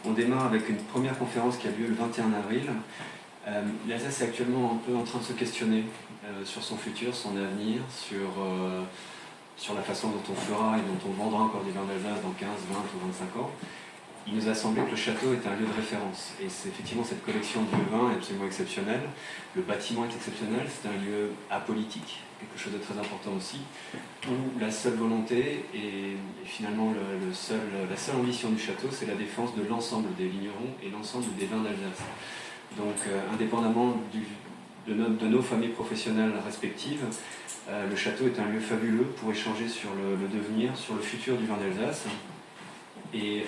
On démarre avec une première conférence qui a lieu le 21 avril. L'Alsace est actuellement un peu en train de se questionner sur son futur, son avenir, sur la façon dont on fera et dont on vendra encore des vins d'Alsace dans 15, 20 ou 25 ans. Il nous a semblé que le château était un lieu de référence. Et c'est effectivement cette collection de vins est absolument exceptionnelle. Le bâtiment est exceptionnel, c'est un lieu apolitique, quelque chose de très important aussi, où la seule volonté et finalement la seule ambition du château, c'est la défense de l'ensemble des vignerons et l'ensemble des vins d'Alsace. Donc, indépendamment de nos familles professionnelles respectives, le château est un lieu fabuleux pour échanger sur le devenir, sur le futur du vin d'Alsace. Et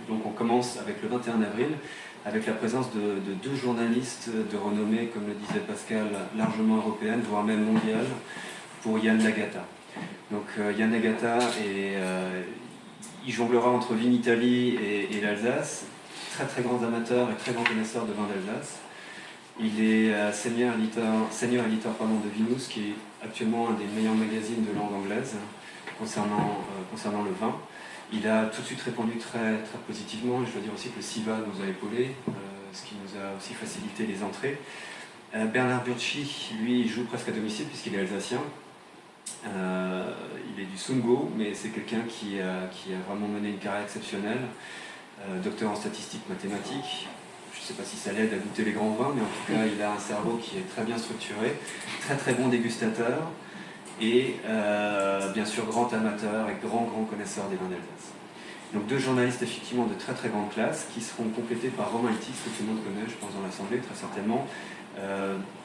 donc on commence avec le 21 avril, avec la présence de deux journalistes de renommée, comme le disait Pascal, largement européenne, voire même mondiale, pour Yann Lagata. Donc Yann Lagata, il jonglera entre Vinitaly et l'Alsace, très très grands amateurs et très grands connaisseurs de vin d'Alsace. Il est senior éditeur de Vinous, qui est actuellement un des meilleurs magazines de langue anglaise concernant le vin. Il a tout de suite répondu très, très positivement, et je dois dire aussi que le CIVA nous a épaulés, ce qui nous a aussi facilité les entrées. Bernard Burtschi, lui, il joue presque à domicile puisqu'il est alsacien. Il est du Sungo, mais c'est quelqu'un qui a vraiment mené une carrière exceptionnelle, docteur en statistiques mathématiques. Je ne sais pas si ça l'aide à goûter les grands vins, mais en tout cas, il a un cerveau qui est très bien structuré, très très bon dégustateur, et bien sûr grand amateur et grand connaisseur des vins d'Alsace. Donc deux journalistes effectivement de très très grande classe qui seront complétés par Romain Ltis, que tout le monde connaît, je pense, dans l'Assemblée, très certainement,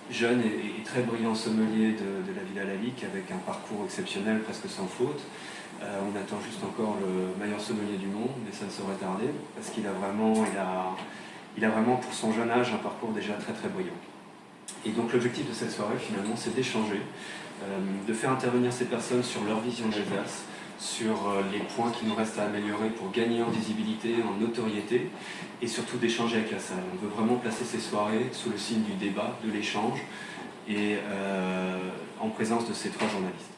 jeune et très brillant sommelier de la Villa Lalique, avec un parcours exceptionnel, presque sans faute. On attend juste encore le meilleur sommelier du monde, mais ça ne saurait tarder, parce qu'il a vraiment, pour son jeune âge, un parcours déjà très très brillant. Et donc l'objectif de cette soirée, finalement, c'est d'échanger, de faire intervenir ces personnes sur leur vision d'Alsace, sur les points qui nous restent à améliorer pour gagner en visibilité, en notoriété, et surtout d'échanger avec la salle. On veut vraiment placer ces soirées sous le signe du débat, de l'échange, et en présence de ces trois journalistes.